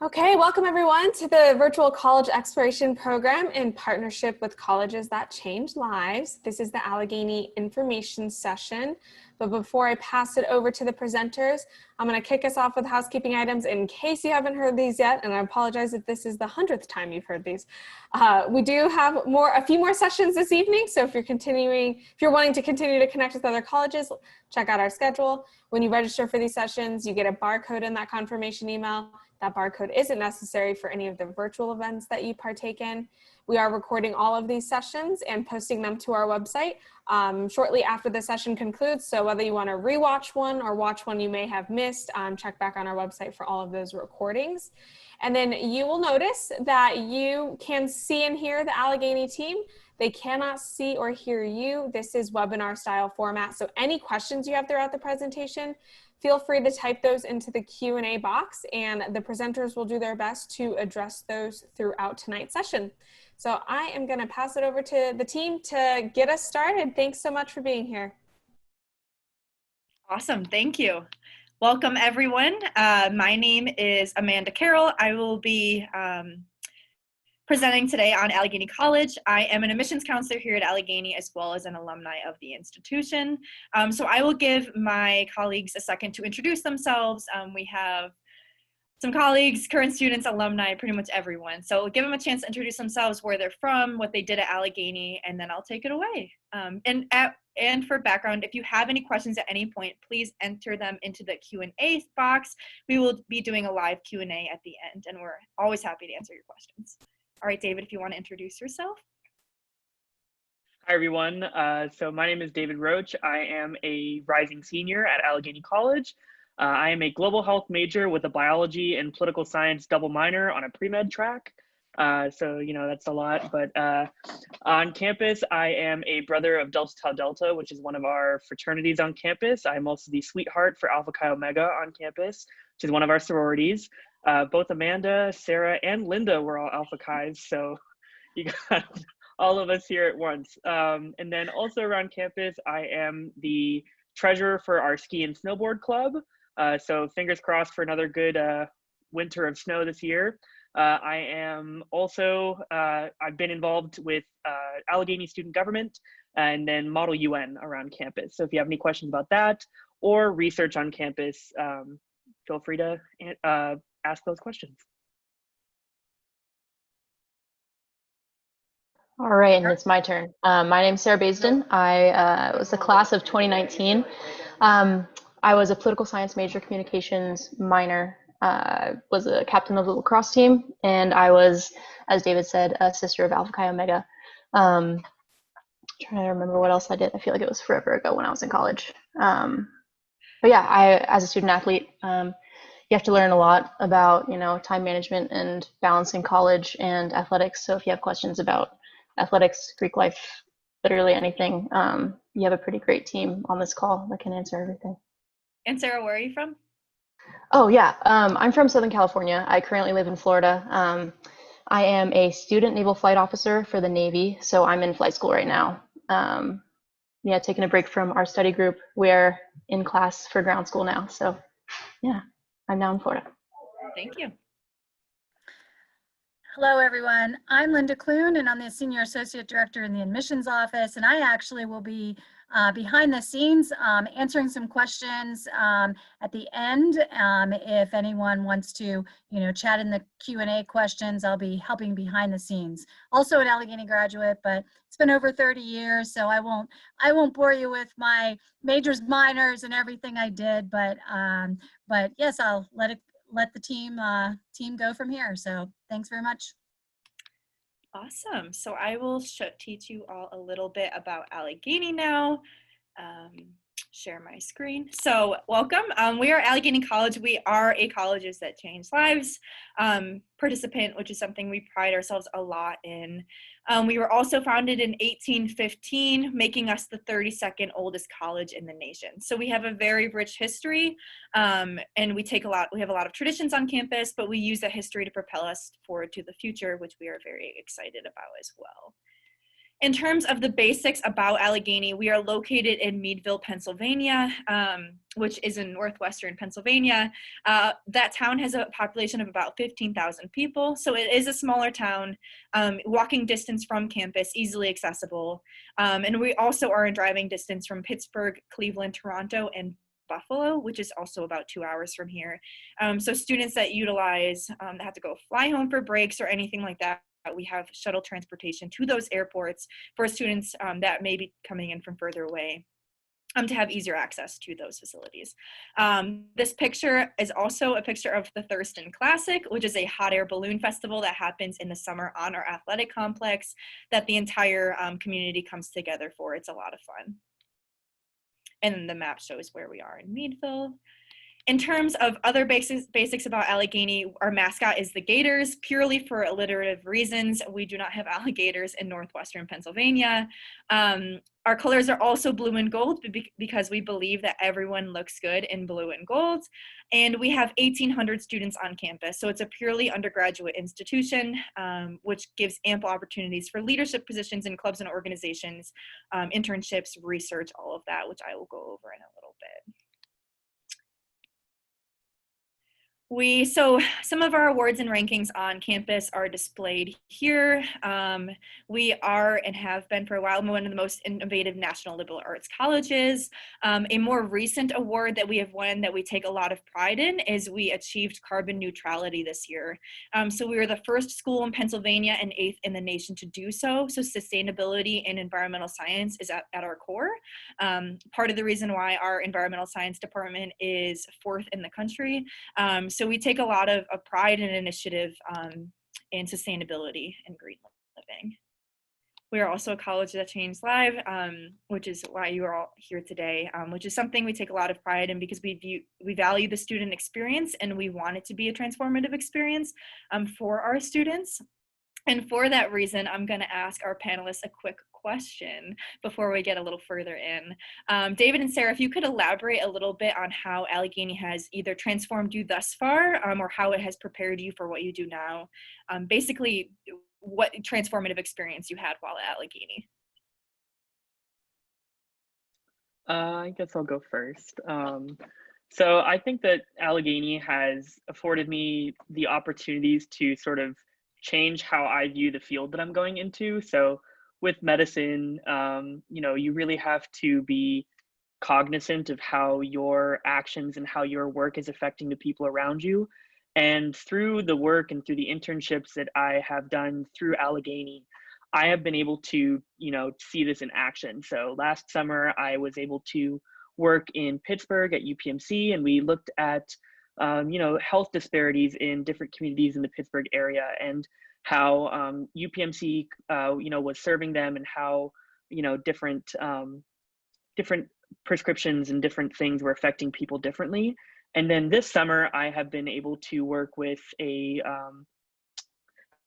Okay, welcome everyone to the Virtual College Exploration Program in partnership with Colleges That Change Lives. This is the Allegheny Information Session. But before I pass it over to the presenters, I'm going to kick us off with housekeeping items in case you haven't heard these yet, and I apologize if this is the 100th time you've heard these. We do have a few more sessions this evening, so if you're wanting to continue to connect with other colleges, check out our schedule. When you register for these sessions, you get a barcode in that confirmation email. That barcode isn't necessary for any of the virtual events that you partake in. We are recording all of these sessions and posting them to our website shortly after the session concludes. So whether you want to rewatch one or watch one you may have missed, check back on our website for all of those recordings. And then you will notice that you can see and hear the Allegheny team. They cannot see or hear you. This is webinar style format. So any questions you have throughout the presentation, feel free to type those into the Q&A box, and the presenters will do their best to address those throughout tonight's session. So I am going to pass it over to the team to get us started. Thanks so much for being here. Awesome, thank you. Welcome everyone. My name is Amanda Carroll. I will be presenting today on Allegheny College. I am an admissions counselor here at Allegheny as well as an alumni of the institution. So I will give my colleagues a second to introduce themselves. We have some colleagues, current students, alumni, pretty much everyone. So give them a chance to introduce themselves, where they're from, what they did at Allegheny, and then I'll take it away. And for background, if you have any questions at any point, please enter them into the Q&A box. We will be doing a live Q&A at the end, and we're always happy to answer your questions. All right, David, if you want to introduce yourself. Hi, everyone. So my name is David Roach. I am a rising senior at Allegheny College. I am a global health major with a biology and political science double minor on a pre-med track. So, that's a lot. But on campus, I am a brother of Delta Tau Delta, which is one of our fraternities on campus. I'm also the sweetheart for Alpha Chi Omega on campus, which is one of our sororities. Both Amanda, Sarah, and Linda were all Alpha Chi's, so you got all of us here at once. And then also around campus, I am the treasurer for our ski and snowboard club. So fingers crossed for another good winter of snow this year. I am also, I've been involved with Allegheny Student Government and then Model UN around campus. So if you have any questions about that or research on campus, feel free to ask those questions. All right, and it's my turn. My name's Sarah Baisden. I was the class of 2019. I was a political science major, communications minor, was a captain of the lacrosse team, and I was, as David said, a sister of Alpha Chi Omega. Trying to remember what else I did. I feel like it was forever ago when I was in college. But yeah, as a student athlete, you have to learn a lot about, time management and balancing college and athletics. So if you have questions about athletics, Greek life, literally anything, you have a pretty great team on this call that can answer everything. And Sarah, where are you from? Oh yeah, I'm from Southern California. I currently live in Florida. I am a student naval flight officer for the Navy, so I'm in flight school right now. Taking a break from our study group. We're in class for ground school now, so yeah. I'm now in Florida. Thank you. Hello, everyone. I'm Linda Cloon, and I'm the Senior Associate Director in the Admissions Office, and I actually will be behind the scenes answering some questions at the end. If anyone wants to, chat in the Q&A questions, I'll be helping behind the scenes. Also an Allegheny graduate, but it's been over 30 years, so I won't bore you with my majors, minors, and everything I did. But yes, I'll let the team go from here. So thanks very much. Awesome. So I will teach you all a little bit about Allegheny now. Share my screen. So welcome. We are Allegheny College. We are a Colleges That Change Lives participant, which is something we pride ourselves a lot in. We were also founded in 1815, making us the 32nd oldest college in the nation. So we have a very rich history, and we have a lot of traditions on campus, but we use that history to propel us forward to the future, which we are very excited about as well. In terms of the basics about Allegheny, we are located in Meadville, Pennsylvania, which is in northwestern Pennsylvania. That town has a population of about 15,000 people, so it is a smaller town, walking distance from campus, easily accessible. And we also are in driving distance from Pittsburgh, Cleveland, Toronto, and Buffalo, which is also about 2 hours from here. So students that utilize, that have to go fly home for breaks or anything like that, we have shuttle transportation to those airports for students that may be coming in from further away to have easier access to those facilities. This picture is also a picture of the Thurston Classic, which is a hot air balloon festival that happens in the summer on our athletic complex that the entire community comes together for. It's a lot of fun. And then the map shows where we are in Meadville. In terms of other basics about Allegheny, our mascot is the Gators, purely for alliterative reasons. We do not have alligators in northwestern Pennsylvania. Our colors are also blue and gold because we believe that everyone looks good in blue and gold. And we have 1,800 students on campus, so it's a purely undergraduate institution, which gives ample opportunities for leadership positions in clubs and organizations, internships, research, all of that, which I will go over in a little bit. So some of our awards and rankings on campus are displayed here. We are and have been for a while one of the most innovative national liberal arts colleges. A more recent award that we have won that we take a lot of pride in is we achieved carbon neutrality this year. So we were the first school in Pennsylvania and 8th in the nation to do so. So sustainability and environmental science is at our core. Part of the reason why our environmental science department is 4th in the country. So we take a lot of pride and initiative in sustainability and green living. We are also a college that changed lives, which is why you are all here today, which is something we take a lot of pride in because we value the student experience and we want it to be a transformative experience for our students. And for that reason, I'm going to ask our panelists a quick question before we get a little further in. David and Sarah, if you could elaborate a little bit on how Allegheny has either transformed you thus far or how it has prepared you for what you do now. Basically, what transformative experience you had while at Allegheny. I guess I'll go first. So I think that Allegheny has afforded me the opportunities to sort of change how I view the field that I'm going into. So with medicine, you really have to be cognizant of how your actions and how your work is affecting the people around you. And through the work and through the internships that I have done through Allegheny, I have been able to, see this in action. So last summer, I was able to work in Pittsburgh at UPMC, and we looked at health disparities in different communities in the Pittsburgh area and how UPMC, was serving them and how, different prescriptions and different things were affecting people differently. And then this summer, I have been able to work with a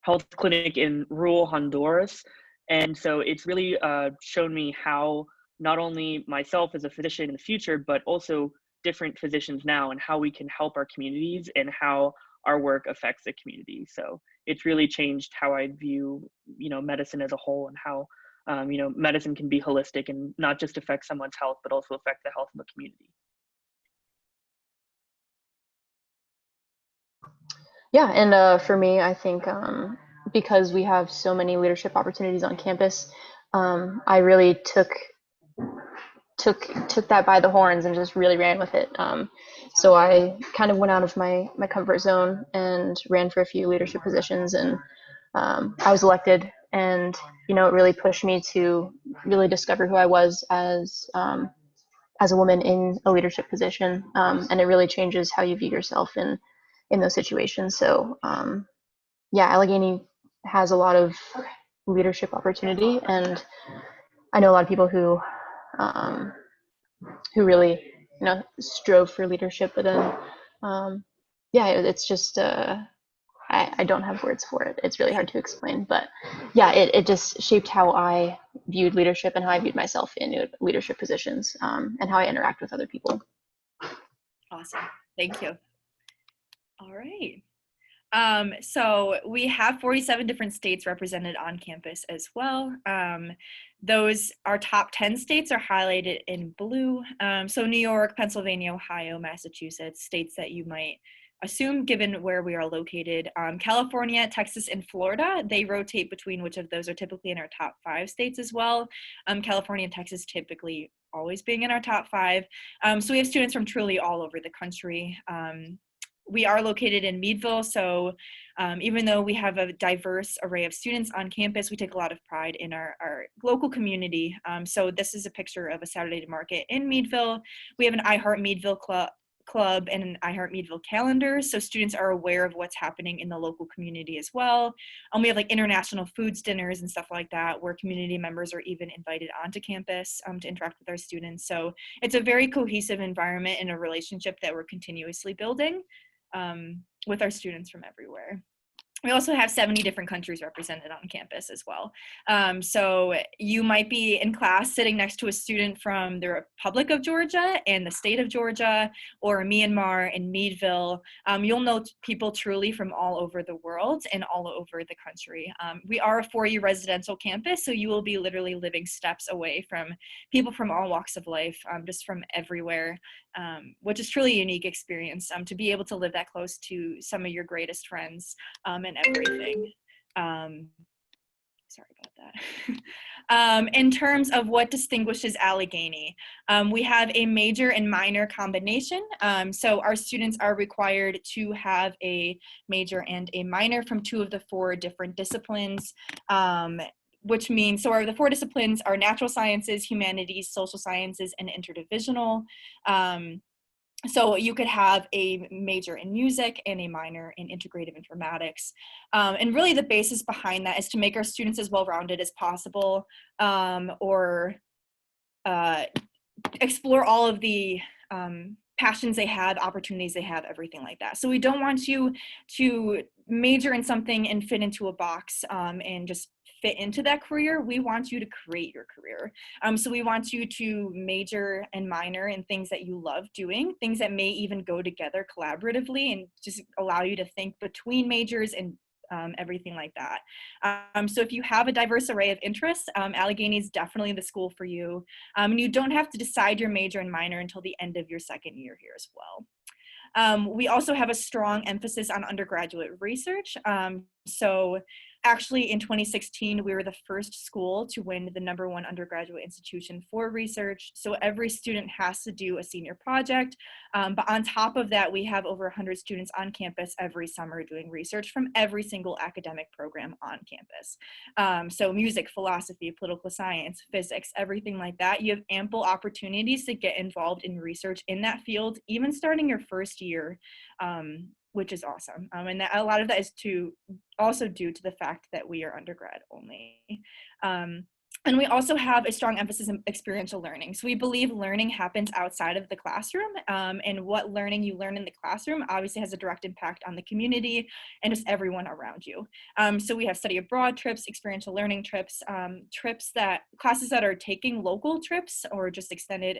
health clinic in rural Honduras. And so it's really shown me how not only myself as a physician in the future, but also different physicians now and how we can help our communities and how our work affects the community. So it's really changed how I view, medicine as a whole and how, medicine can be holistic and not just affect someone's health, but also affect the health of the community. Yeah, and for me, I think because we have so many leadership opportunities on campus, I really took that by the horns and just really ran with it. So I kind of went out of my comfort zone and ran for a few leadership positions, and I was elected. And it really pushed me to really discover who I was as a woman in a leadership position, and it really changes how you view yourself in those situations. So Allegheny has a lot of leadership opportunity, and I know a lot of people who really strove for leadership, but then it's just I don't have words for it. It's really hard to explain, but it just shaped how I viewed leadership and how I viewed myself in leadership positions, and how I interact with other people. Awesome, thank you. All right. So we have 47 different states represented on campus as well. Our top 10 states are highlighted in blue. So New York, Pennsylvania, Ohio, Massachusetts, states that you might assume given where we are located. California, Texas, and Florida, they rotate between which of those are typically in our top 5 states as well. California and Texas typically always being in our top 5. So we have students from truly all over the country. We are located in Meadville, so even though we have a diverse array of students on campus, we take a lot of pride in our local community. So this is a picture of a Saturday market in Meadville. We have an I Heart Meadville club and an I Heart Meadville calendar, so students are aware of what's happening in the local community as well. We have like international foods dinners and stuff like that, where community members are even invited onto campus to interact with our students. So it's a very cohesive environment and a relationship that we're continuously building with our students from everywhere. We also have 70 different countries represented on campus as well. So you might be in class sitting next to a student from the Republic of Georgia and the state of Georgia, or Myanmar and Meadville. You'll know people truly from all over the world and all over the country. We are a 4-year residential campus, so you will be literally living steps away from people from all walks of life, just from everywhere, which is truly a unique experience, to be able to live that close to some of your greatest friends and everything. Sorry about that. In terms of what distinguishes Allegheny, we have a major and minor combination. So our students are required to have a major and a minor from 2 of the 4 different disciplines. Which means, so the 4 disciplines are natural sciences, humanities, social sciences, and interdivisional. So you could have a major in music and a minor in integrative informatics. And really the basis behind that is to make our students as well-rounded as possible, or explore all of the passions they have, opportunities they have, everything like that. So we don't want you to major in something and fit into a box and just fit into that career. We want you to create your career. So we want you to major and minor in things that you love doing, things that may even go together collaboratively and just allow you to think between majors and everything like that. So if you have a diverse array of interests, Allegheny is definitely the school for you. And you don't have to decide your major and minor until the end of your 2nd year here as well. We also have a strong emphasis on undergraduate research. So actually in 2016, we were the first school to win the #1 undergraduate institution for research. So every student has to do a senior project. But on top of that, we have over 100 students on campus every summer doing research from every single academic program on campus. So music, philosophy, political science, physics, everything like that. You have ample opportunities to get involved in research in that field, even starting your 1st year, which is awesome. And that, a lot of that is also due to the fact that we are undergrad only. And we also have a strong emphasis on experiential learning. So we believe learning happens outside of the classroom, and what learning you learn in the classroom obviously has a direct impact on the community and just everyone around you. So we have study abroad trips, experiential learning trips, classes that are taking local trips or just extended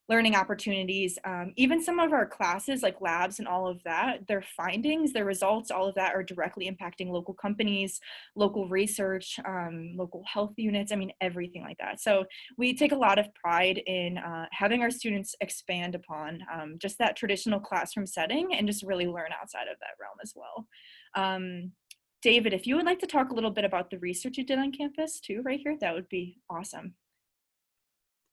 learning opportunities. Even some of our classes like labs and all of that, their findings, their results, all of that are directly impacting local companies, local research, local health units, I mean, everything like that. So we take a lot of pride in having our students expand upon just that traditional classroom setting and just really learn outside of that realm as well. David, if you would like to talk a little bit about the research you did on campus too, right here, that would be awesome.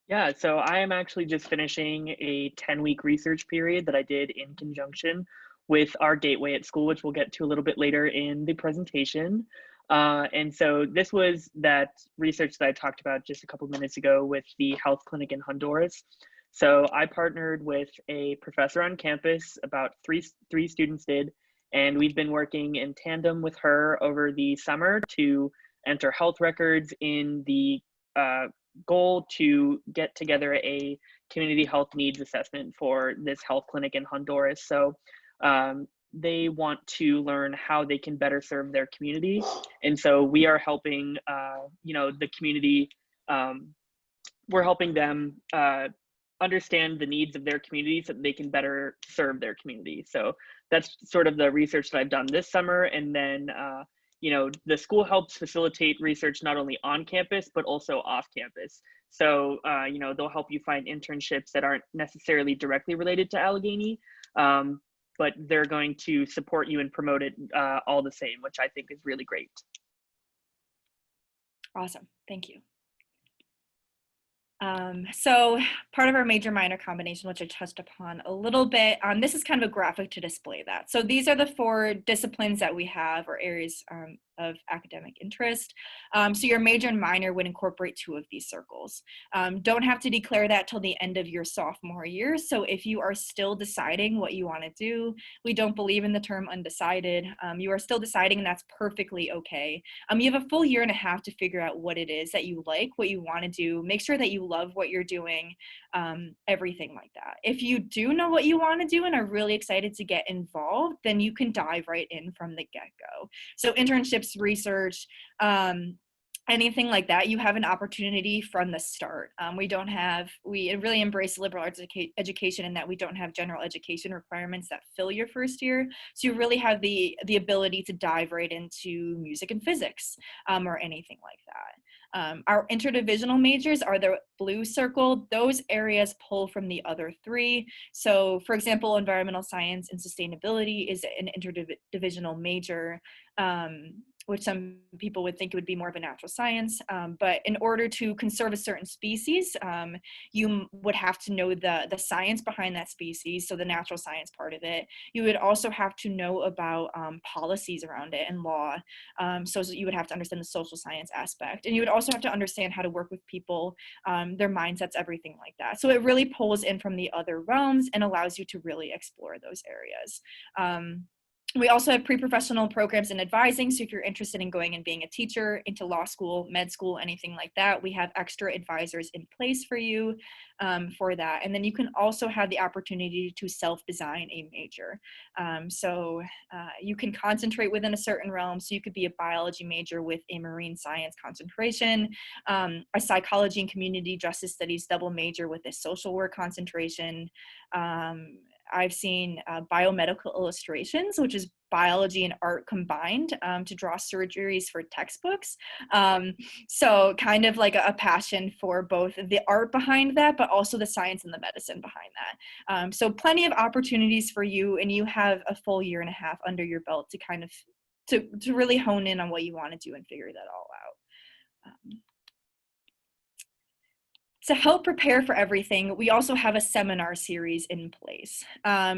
Yeah, so I am actually just finishing a 10-week research period that I did in conjunction with our gateway at school, which we'll get to a little bit later in the presentation. And so this was that research that I talked about just a couple minutes ago with the health clinic in Honduras. So I partnered with a professor on campus, about three students did, and we've been working in tandem with her over the summer to enter health records in the goal to get together a community health needs assessment for this health clinic in Honduras. So they want to learn how they can better serve their community. And so we are helping, the community, we're helping them understand the needs of their community so that they can better serve their community. So that's sort of the research that I've done this summer. And then, you know, the school helps facilitate research not only on campus, but also off campus. So, you know, they'll help you find internships that aren't necessarily directly related to Allegheny, but they're going to support you and promote it all the same, which I think is really great. Awesome, thank you. So part of our major minor combination, which I touched upon a little bit, this is kind of a graphic to display that. So these are the 4 disciplines that we have, or areas of academic interest. So your major and minor would incorporate 2 of these circles. Don't have to declare that till the end of your sophomore year. So if you are still deciding what you want to do, we don't believe in the term undecided. You are still deciding, and that's perfectly okay. You have a full year and a half to figure out what it is that you like, what you want to do. Make sure that you love what you're doing, everything like that. If you do know what you want to do and are really excited to get involved, then you can dive right in from the get-go. So internships, research, anything like that, you have an opportunity from the start. We really embrace liberal arts education in that we don't have general education requirements that fill your first year. So you really have the ability to dive right into music and physics, or anything like that. Our interdivisional majors are the blue circle. Those areas pull from the other 3. So for example, environmental science and sustainability is an interdivisional major, which some people would think it would be more of a natural science. But in order to conserve a certain species, you would have to know the science behind that species, so the natural science part of it. You would also have to know about policies around it and law. So you would have to understand the social science aspect. And you would also have to understand how to work with people, their mindsets, everything like that. So it really pulls in from the other realms and allows you to really explore those areas. We also have pre-professional programs in advising. So if you're interested in going and being a teacher, into law school, med school, anything like that, we have extra advisors in place for you for that. And then you can also have the opportunity to self-design a major. So you can concentrate within a certain realm. So you could be a biology major with a marine science concentration, a psychology and community justice studies double major with a social work concentration. I've seen biomedical illustrations, which is biology and art combined, to draw surgeries for textbooks. So kind of like a passion for both the art behind that, but also the science and the medicine behind that. So plenty of opportunities for you, and you have a full year and a half under your belt to kind of to really hone in on what you want to do and figure that all out. To help prepare for everything, we also have a seminar series in place.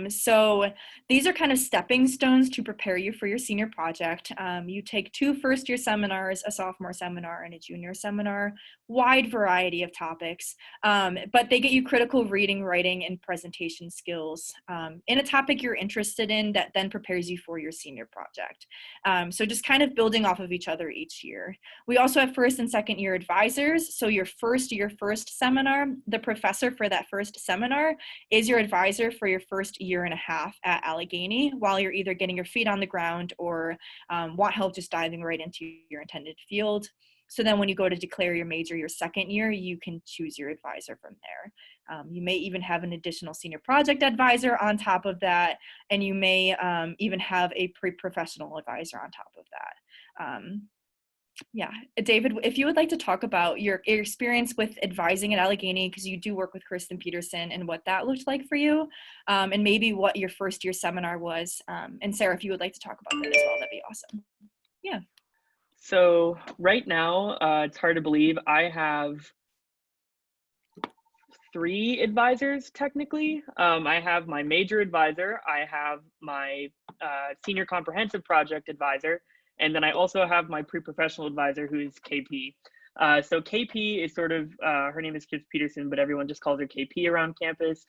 So these are kind of stepping stones to prepare you for your senior project. You take 2 first-year seminars, a sophomore seminar and a junior seminar, wide variety of topics, but they get you critical reading, writing, and presentation skills in a topic you're interested in that then prepares you for your senior project. So just kind of building off of each other each year. We also have first and second year advisors. So your first seminar, the professor for that first seminar is your advisor for your first year and a half at Allegheny, while you're either getting your feet on the ground or want help just diving right into your intended field. So then when you go to declare your major your second year, you can choose your advisor from there. You may even have an additional senior project advisor on top of that, and you may even have a pre-professional advisor on top of that. Yeah, David, if you would like to talk about your experience with advising at Allegheny, because you do work with Kristen Peterson, and what that looked like for you, and maybe what your first year seminar was. And Sarah, if you would like to talk about that as well, that'd be awesome. Yeah. So right now, it's hard to believe I have 3 advisors technically. I have my major advisor, I have my senior comprehensive project advisor, and then I also have my pre-professional advisor, who is KP. So KP is sort of, her name is Kristen Peterson, but everyone just calls her KP around campus.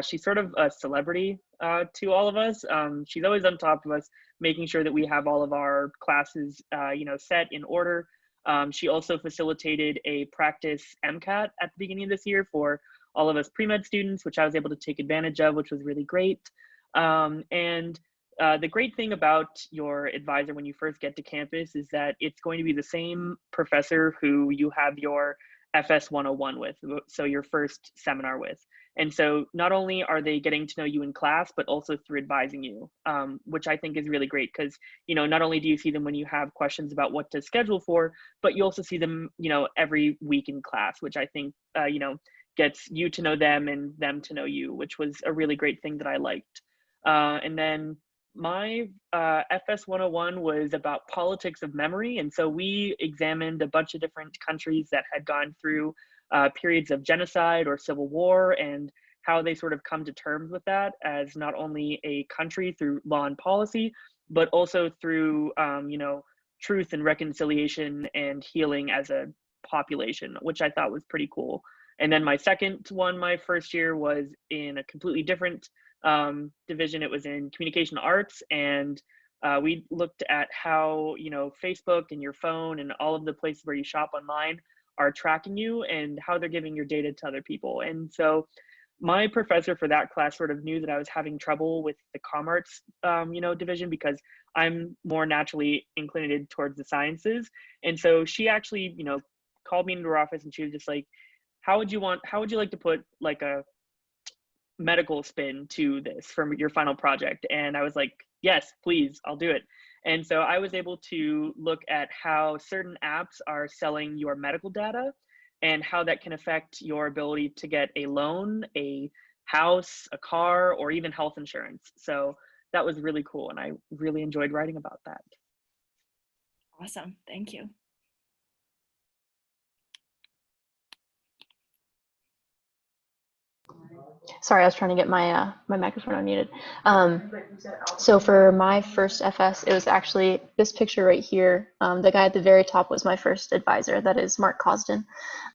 She's sort of a celebrity to all of us. She's always on top of us, making sure that we have all of our classes, set in order. She also facilitated a practice MCAT at the beginning of this year for all of us pre-med students, which I was able to take advantage of, which was really great. The great thing about your advisor when you first get to campus is that it's going to be the same professor who you have your FS 101 with, so your first seminar with. And so not only are they getting to know you in class, but also through advising you, which I think is really great because, not only do you see them when you have questions about what to schedule for, but you also see them, every week in class, which I think, gets you to know them and them to know you, which was a really great thing that I liked. And then my FS 101 was about politics of memory. And so we examined a bunch of different countries that had gone through periods of genocide or civil war and how they sort of come to terms with that as not only a country through law and policy, but also through, truth and reconciliation and healing as a population, which I thought was pretty cool. And then my second one, my first year, was in a completely different division. It was in communication arts, and we looked at how Facebook and your phone and all of the places where you shop online are tracking you and how they're giving your data to other people. And so my professor for that class sort of knew that I was having trouble with the comm arts division because I'm more naturally inclinated towards the sciences. And so she actually called me into her office, and she was just like, how would you like to put like a medical spin to this for your final project? And I was like, yes, please, I'll do it. And so I was able to look at how certain apps are selling your medical data and how that can affect your ability to get a loan, a house, a car, or even health insurance. So that was really cool, and I really enjoyed writing about that. Awesome, thank you. Sorry, I was trying to get my my microphone unmuted. So for my first FS, it was actually this picture right here. The guy at the very top was my first advisor. That is Mark Cosden.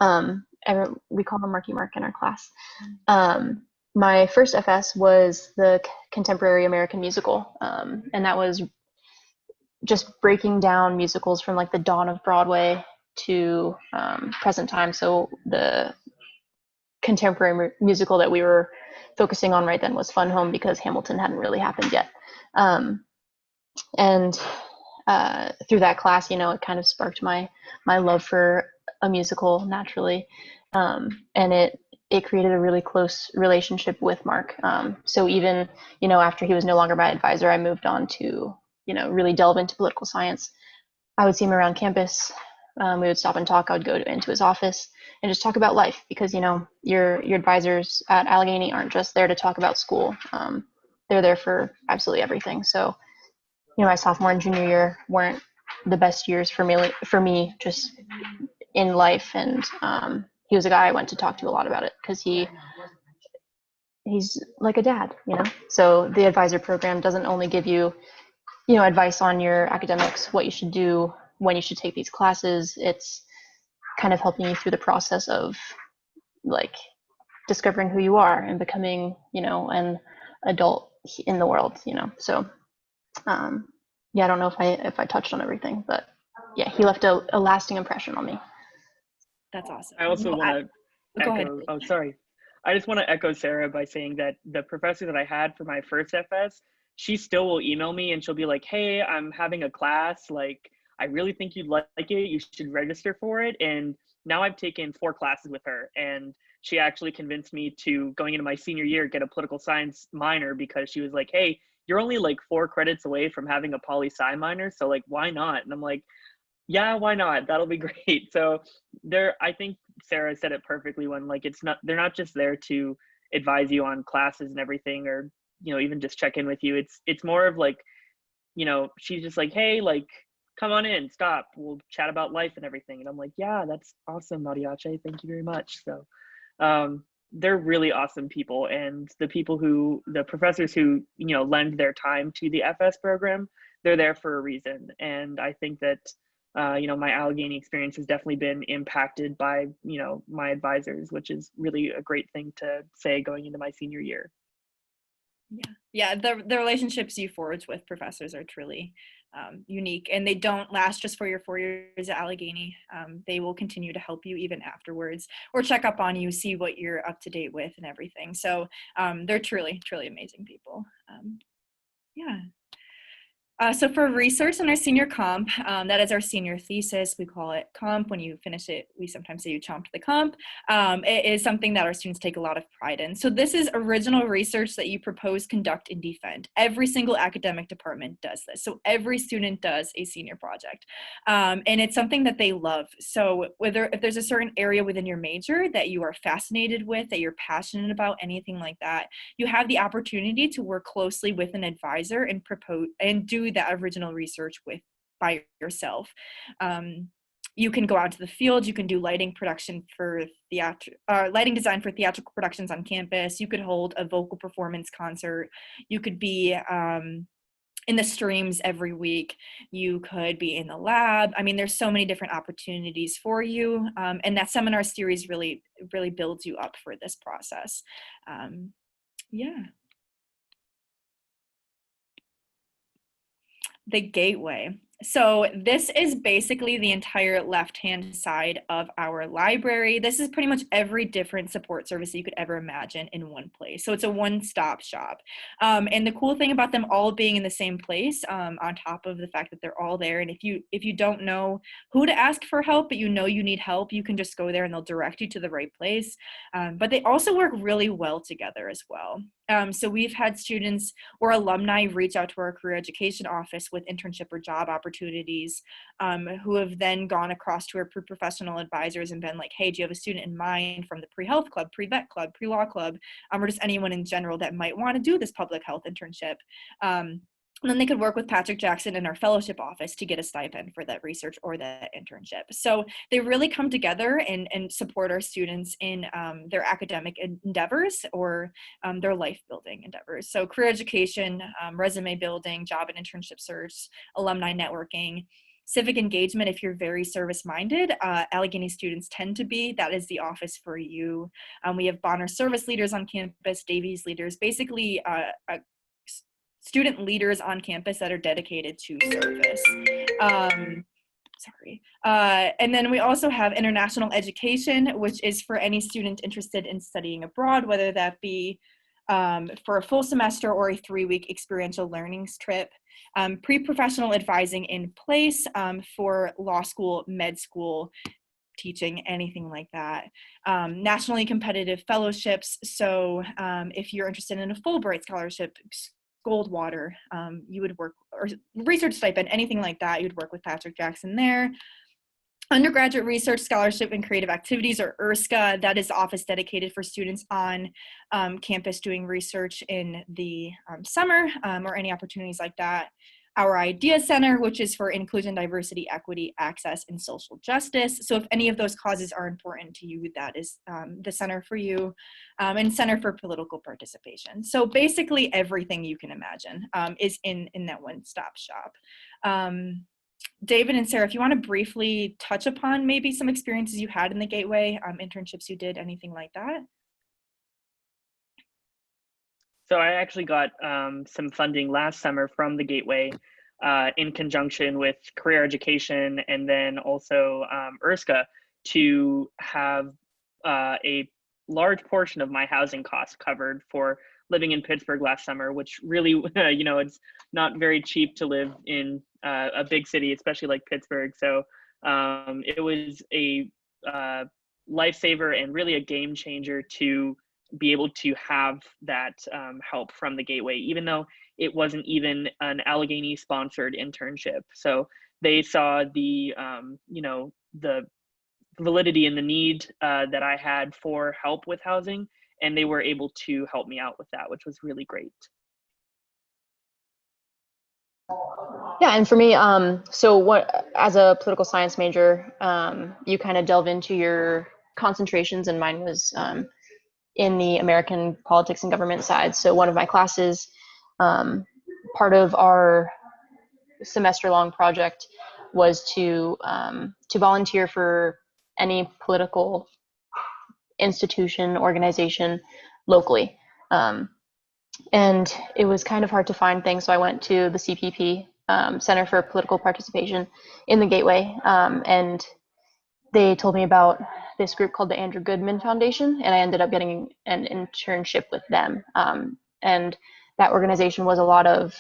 We call him Marky Mark in our class. My first FS was the contemporary American musical, and that was just breaking down musicals from like the dawn of Broadway to present time. So the contemporary musical that we were focusing on right then was Fun Home, because Hamilton hadn't really happened yet. And through that class, it kind of sparked my love for a musical naturally. And it created a really close relationship with Mark. So even, after he was no longer my advisor, I moved on to, really delve into political science. I would see him around campus. We would stop and talk. I would go into his office and just talk about life, because your advisors at Allegheny aren't just there to talk about school. They're there for absolutely everything. So my sophomore and junior year weren't the best years for me just in life, and he was a guy I went to talk to a lot about it, because he's like a dad. So the advisor program doesn't only give you advice on your academics, what you should do, when you should take these classes. It's kind of helping you through the process of like discovering who you are and becoming an adult in the world. So I don't know if I touched on everything, but yeah, he left a lasting impression on me. That's awesome. I also want to go ahead. Oh, sorry. I just want to echo Sarah by saying that the professor that I had for my first FS, she still will email me and she'll be like, hey, I'm having a class. Like, I really think you'd like it. You should register for it. And now I've taken 4 classes with her. And she actually convinced me to, going into my senior year, get a political science minor, because she was like, hey, you're only like 4 credits away from having a poli-sci minor. So like, why not? And I'm like, yeah, why not? That'll be great. So I think Sarah said it perfectly when like, they're not just there to advise you on classes and everything, or, even just check in with you. It's more of like, she's just like, hey, like, come on in, stop, we'll chat about life and everything. And I'm like, yeah, that's awesome, Mariache, thank you very much. So they're really awesome people, and the professors who lend their time to the FS program, they're there for a reason. And I think that my Allegheny experience has definitely been impacted by my advisors, which is really a great thing to say going into my senior year. Yeah, the relationships you forge with professors are truly unique, and they don't last just for your 4 years at Allegheny. They will continue to help you even afterwards, or check up on you, see what you're up to date with and everything. So they're truly, truly amazing people. Yeah. So for research in our senior comp, that is our senior thesis. We call it comp. When you finish it, we sometimes say you chomped the comp. It is something that our students take a lot of pride in. So this is original research that you propose, conduct, and defend. Every single academic department does this. So every student does a senior project. And it's something that they love. So if there's a certain area within your major that you are fascinated with, that you're passionate about, anything like that, you have the opportunity to work closely with an advisor and propose and do that original research by yourself. You can go out to the field. You can do lighting production for lighting design for theatrical productions on campus. You could hold a vocal performance concert. You could be in the streams every week. You could be in the lab. I mean, there's so many different opportunities for you, and that seminar series really builds you up for this process. Yeah. The gateway. So this is basically the entire left-hand side of our library. This is pretty much every different support service you could ever imagine in one place. So it's a one-stop shop. And the cool thing about them all being in the same place, on top of the fact that they're all there, and if you don't know who to ask for help, but you know you need help, you can just go there and they'll direct you to the right place. But they also work really well together as well. So we've had students or alumni reach out to our career education office with internship or job opportunities, who have then gone across to our pre-professional advisors and been like, hey, do you have a student in mind from the pre-health club, pre-vet club, pre-law club, or just anyone in general that might want to do this public health internship? And then they could work with Patrick Jackson in our fellowship office to get a stipend for that research or that internship. So they really come together and support our students in their academic endeavors or their life building endeavors. So career education, resume building, job and internship search, alumni networking, civic engagement. If you're very service-minded, Allegheny students tend to be, that is the office for you. We have Bonner service leaders on campus, Davies leaders, basically student leaders on campus that are dedicated to service. And then we also have international education, which is for any student interested in studying abroad, whether that be for a full semester or a 3-week experiential learnings trip. Pre-professional advising in place for law school, med school, teaching, anything like that. Nationally competitive fellowships. So if you're interested in a Fulbright scholarship, Goldwater, you would work, or research stipend, anything like that, you'd work with Patrick Jackson there. Undergraduate research scholarship and creative activities, or ERSCA, that is the office dedicated for students on campus doing research in the summer, or any opportunities like that. Our Idea Center, which is for inclusion, diversity, equity, access, and social justice. So if any of those causes are important to you, that is the center for you, and Center for Political Participation. So basically everything you can imagine is in that one-stop shop. David and Sarah, if you want to briefly touch upon maybe some experiences you had in the Gateway, internships you did, anything like that. So I actually got some funding last summer from the Gateway in conjunction with career education and then also ERSCA to have a large portion of my housing costs covered for living in Pittsburgh last summer, which really, you know, it's not very cheap to live in a big city, especially like Pittsburgh. So it was a lifesaver and really a game changer to be able to have that help from the Gateway, even though it wasn't even an Allegheny sponsored internship. So they saw the, you know, the validity and the need that I had for help with housing, and they were able to help me out with that, which was really great. Yeah, and for me, so what, as a political science major, you kind of delve into your concentrations, and mine was in the American politics and government side. So one of my classes, part of our semester-long project was to volunteer for any political institution, organization locally. And it was kind of hard to find things, so I went to the CPP, Center for Political Participation in the Gateway, and they told me about this group called the Andrew Goodman Foundation, and I ended up getting an internship with them. And that organization was a lot of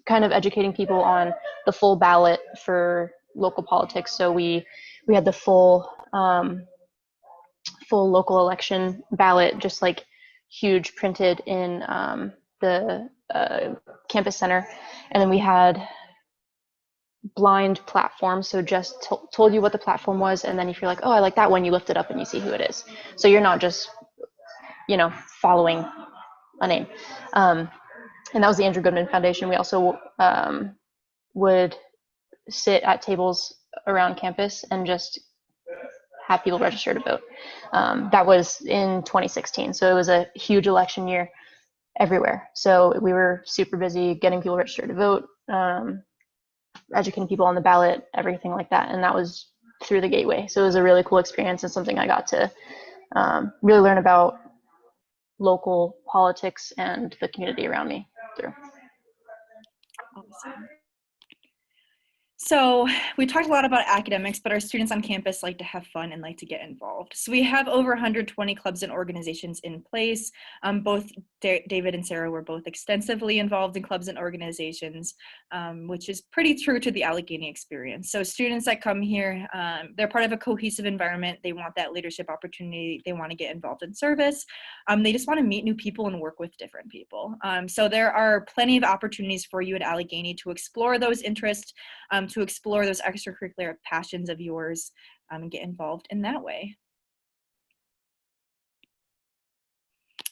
kind of educating people on the full ballot for local politics. So we had the full local election ballot, just like huge, printed in the campus center. And then we had blind platforms, so just told you what the platform was, and then if you're like, oh, I like that one, you lift it up and you see who it is. So you're not just, following a name. And that was the Andrew Goodman Foundation. We also would sit at tables around campus and just have people register to vote. That was in 2016, so it was a huge election year everywhere. So we were super busy getting people registered to vote, educating people on the ballot, everything like that. And that was through the Gateway. So it was a really cool experience and something I got to really learn about local politics and the community around me through. Awesome. So we talked a lot about academics, but our students on campus like to have fun and like to get involved. So we have over 120 clubs and organizations in place. Both David and Sarah were both extensively involved in clubs and organizations, which is pretty true to the Allegheny experience. So students that come here, they're part of a cohesive environment. They want that leadership opportunity. They want to get involved in service. They just want to meet new people and work with different people. So there are plenty of opportunities for you at Allegheny to explore those interests, to explore those extracurricular passions of yours, and get involved in that way.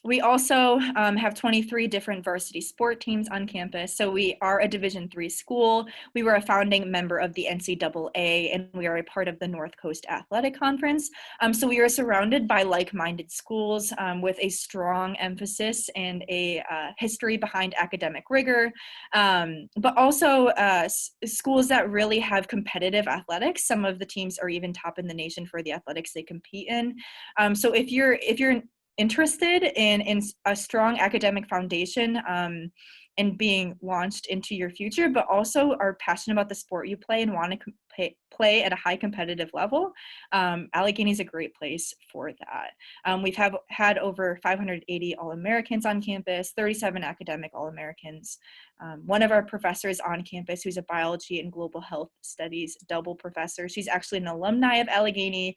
We also have 23 different varsity sport teams on campus. So we are a Division III school. We were a founding member of the NCAA, and we are a part of the North Coast Athletic Conference. So we are surrounded by like-minded schools with a strong emphasis and a history behind academic rigor, but also schools that really have competitive athletics. Some of the teams are even top in the nation for the athletics they compete in. So if you're interested in a strong academic foundation and being launched into your future, but also are passionate about the sport you play and want to play at a high competitive level, Allegheny is a great place for that. We've had over 580 All-Americans on campus, 37 academic All-Americans. One of our professors on campus, who's a biology and global health studies double professor, she's actually an alumni of Allegheny.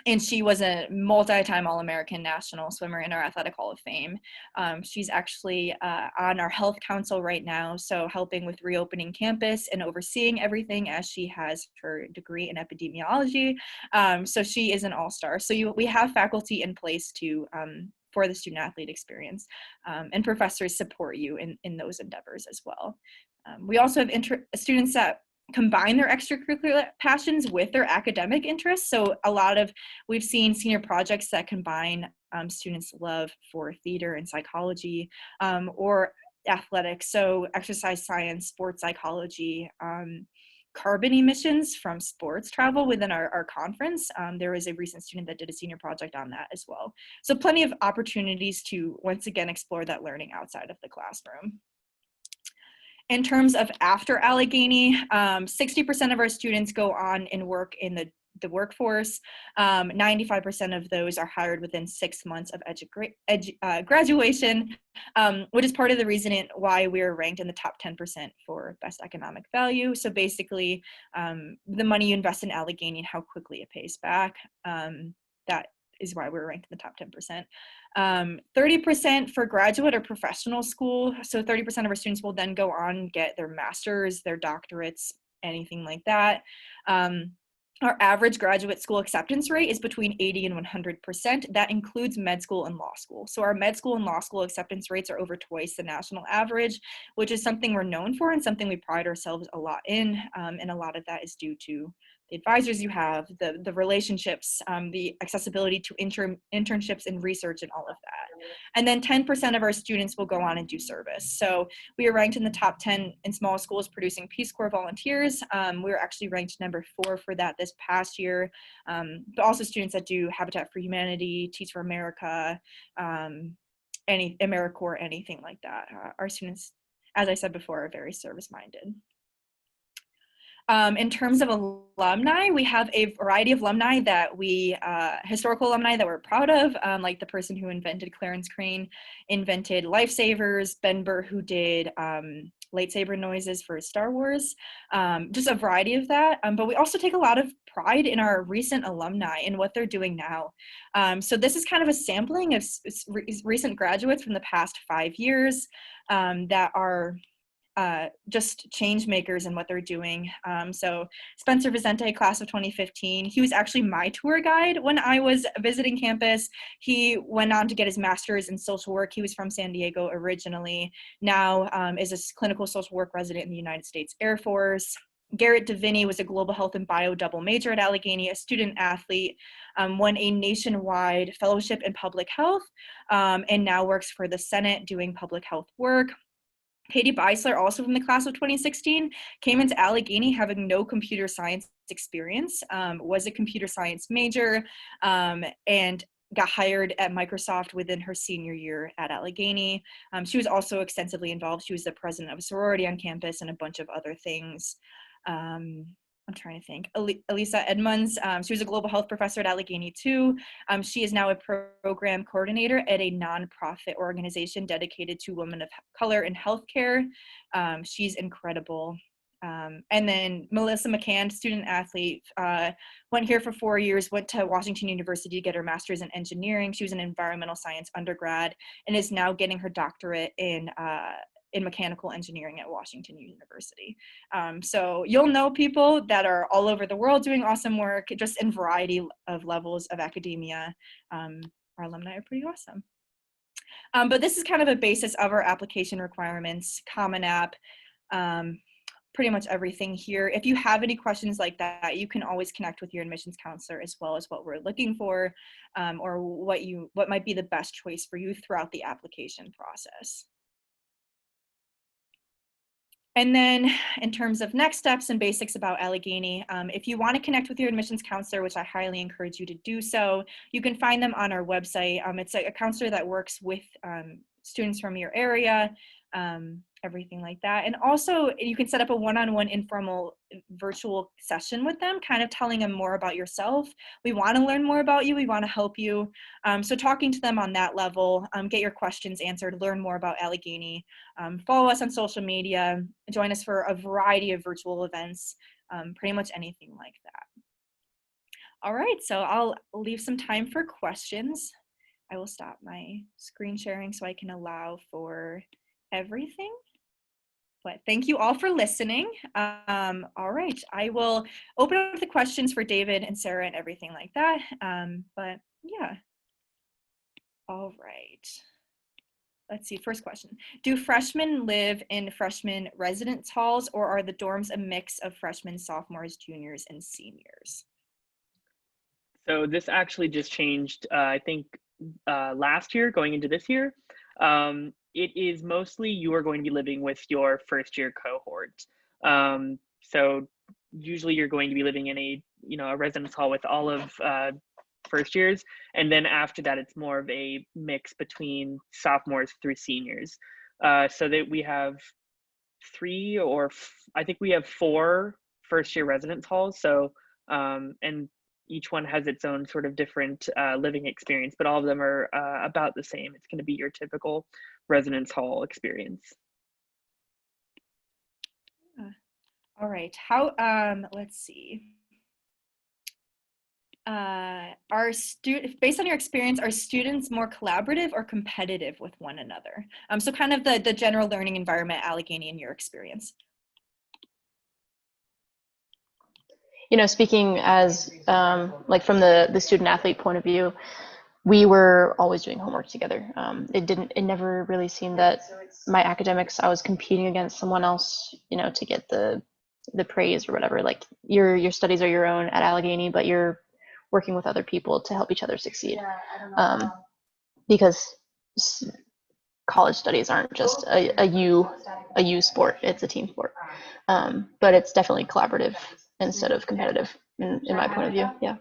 And she was a multi-time All-American national swimmer in our Athletic Hall of Fame. She's actually on our health council right now, so helping with reopening campus and overseeing everything as she has her degree in epidemiology. So she is an all-star. So we have faculty in place for the student-athlete experience, and professors support you in those endeavors as well. We also have students that combine their extracurricular passions with their academic interests. So we've seen senior projects that combine students' love for theater and psychology, or athletics, so exercise science, sports psychology, carbon emissions from sports travel within our conference. There was a recent student that did a senior project on that as well. So plenty of opportunities to, once again, explore that learning outside of the classroom. In terms of after Allegheny, 60% of our students go on and work in the workforce. 95% of those are hired within 6 months of graduation, which is part of the reason why we're ranked in the top 10% for best economic value. So basically, the money you invest in Allegheny and how quickly it pays back, that is why we're ranked in the top 10%. 30% for graduate or professional school. So 30% of our students will then go on and get their masters, their doctorates, anything like that. Our average graduate school acceptance rate is between 80 and 100%. That includes med school and law school. So our med school and law school acceptance rates are over twice the national average, which is something we're known for and something we pride ourselves a lot in. And a lot of that is due to the advisors you have, the relationships, the accessibility to internships and research and all of that. And then 10% of our students will go on and do service. So we are ranked in the top 10 in small schools producing Peace Corps volunteers. We were actually ranked number 4 for that this past year. But also students that do Habitat for Humanity, Teach for America, AmeriCorps, anything like that. Our students, as I said before, are very service-minded. In terms of alumni, we have a variety of alumni that historical alumni that we're proud of, like the person who invented Clarence Crane, invented lifesavers, Ben Burr, who did lightsaber noises for Star Wars, just a variety of that. But we also take a lot of pride in our recent alumni and what they're doing now. So this is kind of a sampling of recent graduates from the past 5 years that are just change makers in what they're doing. So Spencer Vicente, class of 2015, he was actually my tour guide when I was visiting campus. He went on to get his master's in social work. He was from San Diego originally, now is a clinical social work resident in the United States Air Force. Garrett Deviney was a global health and bio double major at Allegheny, a student athlete, won a nationwide fellowship in public health, and now works for the Senate doing public health work. Katie Beisler, also from the class of 2016, came into Allegheny having no computer science experience, was a computer science major, and got hired at Microsoft within her senior year at Allegheny. She was also extensively involved. She was the president of a sorority on campus and a bunch of other things. I'm trying to think. Elisa Edmonds, she was a global health professor at Allegheny too. She is now a program coordinator at a nonprofit organization dedicated to women of color in healthcare. She's incredible. And then Melissa McCann, student athlete, went here for 4 years, went to Washington University to get her master's in engineering. She was an environmental science undergrad and is now getting her doctorate in mechanical engineering at Washington University. So you'll know people that are all over the world doing awesome work, just in variety of levels of academia. Our alumni are pretty awesome. But this is kind of a basis of our application requirements, Common App, pretty much everything here. If you have any questions like that, you can always connect with your admissions counselor as well as what we're looking for, or what might be the best choice for you throughout the application process. And then in terms of next steps and basics about Allegheny, if you want to connect with your admissions counselor, which I highly encourage you to do so, you can find them on our website. It's a counselor that works with students from your area, everything like that. And also you can set up a one-on-one informal virtual session with them, kind of telling them more about yourself. We want to learn more about you. We want to help you. So talking to them on that level, get your questions answered, learn more about Allegheny. Follow us on social media, join us for a variety of virtual events, pretty much anything like that. All right, so I'll leave some time for questions. I will stop my screen sharing so I can allow for everything. But thank you all for listening. All right, I will open up the questions for David and Sarah and everything like that. But yeah, all right. Let's see, first question. Do freshmen live in freshman residence halls, or are the dorms a mix of freshmen, sophomores, juniors, and seniors? So this actually just changed, I think, last year going into this year. It is mostly you are going to be living with your first year cohort. So usually you're going to be living in a residence hall with all of first years, and then after that it's more of a mix between sophomores through seniors. So that we have I think we have 4 first year residence halls. So and each one has its own sort of different living experience, but all of them are about the same. It's going to be your typical residence hall experience. All right, let's see. Based on your experience, are students more collaborative or competitive with one another? So kind of the general learning environment at Allegheny in your experience. Speaking as like from the student athlete point of view, we were always doing homework together. It never really seemed that my academics, I was competing against someone else, to get the praise or whatever. Like your studies are your own at Allegheny, but you're working with other people to help each other succeed. Because college studies aren't just a you sport, it's a team sport. But it's definitely collaborative instead of competitive in my point of view. Yeah.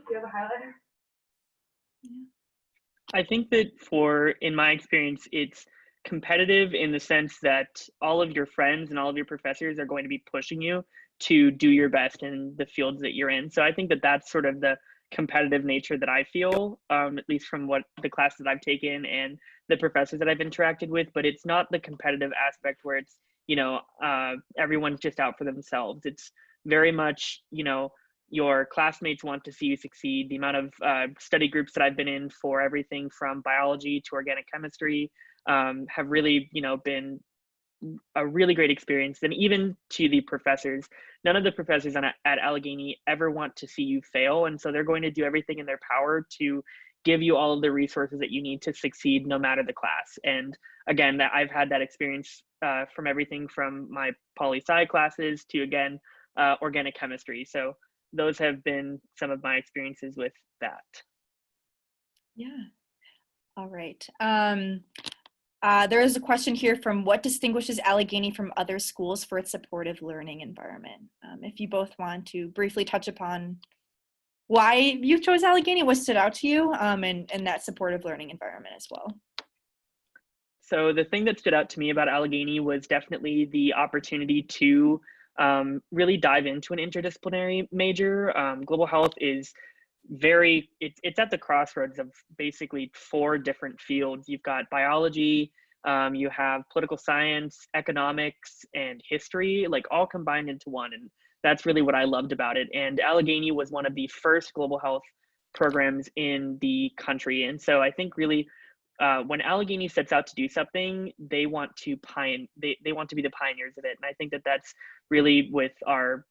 I think that in my experience, it's competitive in the sense that all of your friends and all of your professors are going to be pushing you to do your best in the fields that you're in. So I think that that's sort of the competitive nature that I feel, at least from what the classes that I've taken and the professors that I've interacted with. But it's not the competitive aspect where it's, everyone's just out for themselves. It's very much, your classmates want to see you succeed. The amount of study groups that I've been in for everything from biology to organic chemistry have really, been a really great experience. And even to the professors, none of the professors at Allegheny ever want to see you fail. And so they're going to do everything in their power to give you all of the resources that you need to succeed no matter the class. And again, that I've had that experience from everything from my poli-sci classes to, again, organic chemistry. So those have been some of my experiences with that. Yeah. All right. There is a question here from what distinguishes Allegheny from other schools for its supportive learning environment? If you both want to briefly touch upon why you chose Allegheny, what stood out to you, and that supportive learning environment as well. So the thing that stood out to me about Allegheny was definitely the opportunity to really dive into an interdisciplinary major. Global health is it's at the crossroads of basically 4 different fields. You've got biology, you have political science, economics, and history, like all combined into one. And that's really what I loved about it. And Allegheny was one of the first global health programs in the country. And so I think really when Allegheny sets out to do something, they want to they want to be the pioneers of it. And I think that that's really with our,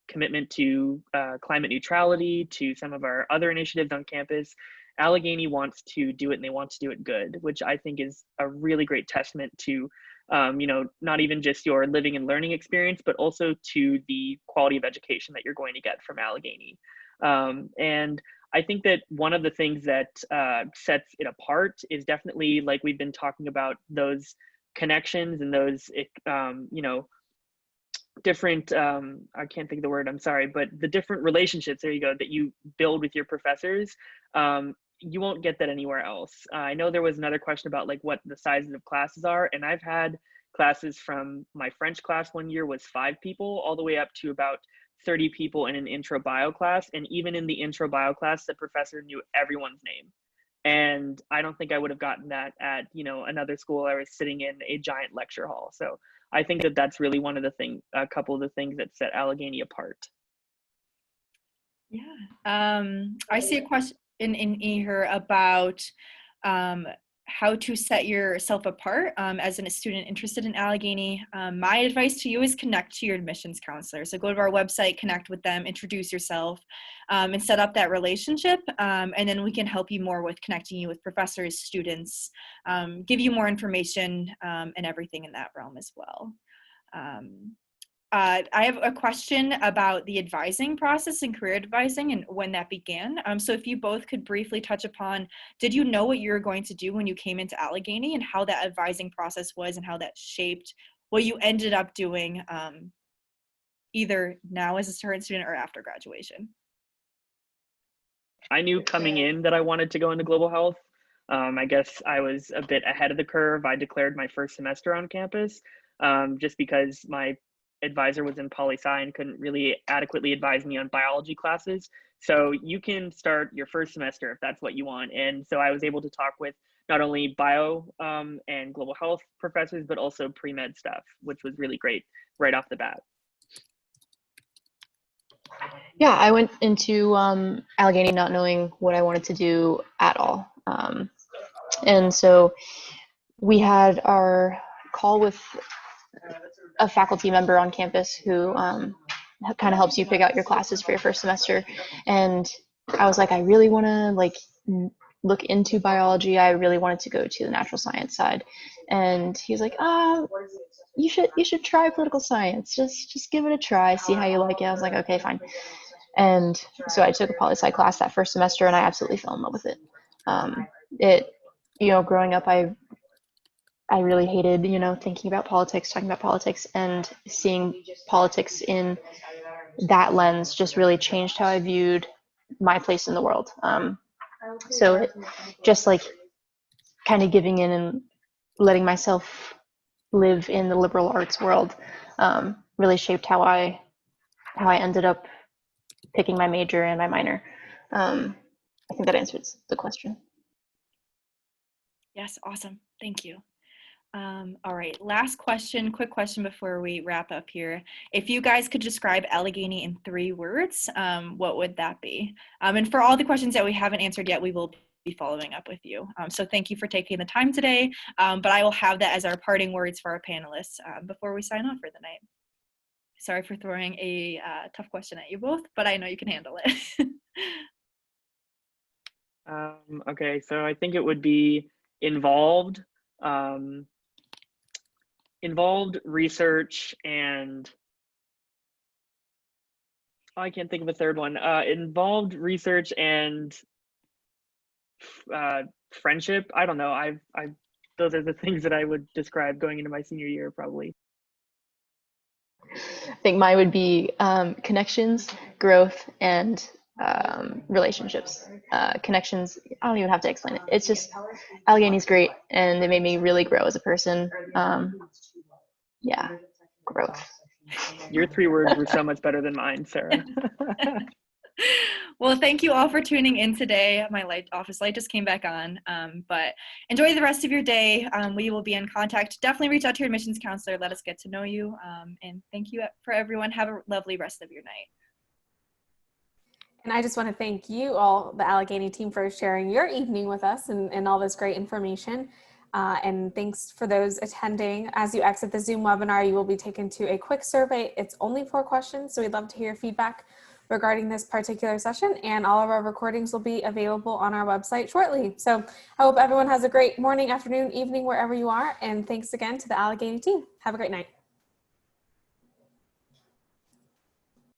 commitment to climate neutrality, to some of our other initiatives on campus. Allegheny wants to do it, and they want to do it good, which I think is a really great testament to, not even just your living and learning experience, but also to the quality of education that you're going to get from Allegheny. And I think that one of the things that sets it apart is definitely, like we've been talking about, those connections and those, different, I can't think of the word, I'm sorry, but the different relationships, there you go, that you build with your professors. You won't get that anywhere else. I know there was another question about like what the sizes of classes are, and I've had classes from my French class one year was 5 people all the way up to about 30 people in an intro bio class. And even in the intro bio class, the professor knew everyone's name. And I don't think I would have gotten that at, another school. I was sitting in a giant lecture hall. So I think that that's really one of the things, a couple of the things that set Allegheny apart. Yeah. I see a question in here about how to set yourself apart as a student interested in Allegheny. My advice to you is connect to your admissions counselor. So go to our website, connect with them, introduce yourself, and set up that relationship. And then we can help you more with connecting you with professors, students, give you more information and everything in that realm as well. I have a question about the advising process and career advising and when that began. So if you both could briefly touch upon, did you know what you were going to do when you came into Allegheny and how that advising process was and how that shaped what you ended up doing either now as a current student or after graduation? I knew coming in that I wanted to go into global health. I guess I was a bit ahead of the curve. I declared my first semester on campus just because my advisor was in poli-sci and couldn't really adequately advise me on biology classes. So you can start your first semester if that's what you want. And so I was able to talk with not only bio and global health professors, but also pre-med stuff, which was really great right off the bat. Yeah, I went into Allegheny not knowing what I wanted to do at all. And so we had our call with a faculty member on campus who kind of helps you pick out your classes for your first semester. And I was like, I really want to look into biology. I really wanted to go to the natural science side. And he's like, you should try political science. Just give it a try, see how you like it. I was like, okay, fine. And so I took a poli-sci class that first semester, and I absolutely fell in love with it. Growing up, I really hated, thinking about politics, talking about politics, and seeing politics in that lens just really changed how I viewed my place in the world. So it just kind of giving in and letting myself live in the liberal arts world really shaped how I ended up picking my major and my minor. I think that answers the question. Yes, awesome. Thank you. All right, last question, quick question before we wrap up here. If you guys could describe Allegheny in 3 words, what would that be? And for all the questions that we haven't answered yet, we will be following up with you. So thank you for taking the time today, but I will have that as our parting words for our panelists before we sign off for the night. Sorry for throwing a tough question at you both, but I know you can handle it. Okay, so I think it would be involved, involved research, and I can't think of a third one. Involved research and friendship. I don't know. Those are the things that I would describe going into my senior year, probably. I think mine would be connections, growth, and relationships. Connections, I don't even have to explain it. It's just, Allegheny's great, and it made me really grow as a person. Yeah, growth. Your 3 words were so much better than mine, Sarah. Well, thank you all for tuning in today. My office light just came back on, but enjoy the rest of your day. We will be in contact. Definitely reach out to your admissions counselor. Let us get to know you. And thank you for everyone. Have a lovely rest of your night. And I just want to thank you all, the Allegheny team, for sharing your evening with us and all this great information. And thanks for those attending. As you exit the Zoom webinar, you will be taken to a quick survey. It's only 4 questions, so we'd love to hear feedback regarding this particular session, and all of our recordings will be available on our website shortly. So I hope everyone has a great morning, afternoon, evening, wherever you are, and thanks again to the Allegheny team. Have a great night.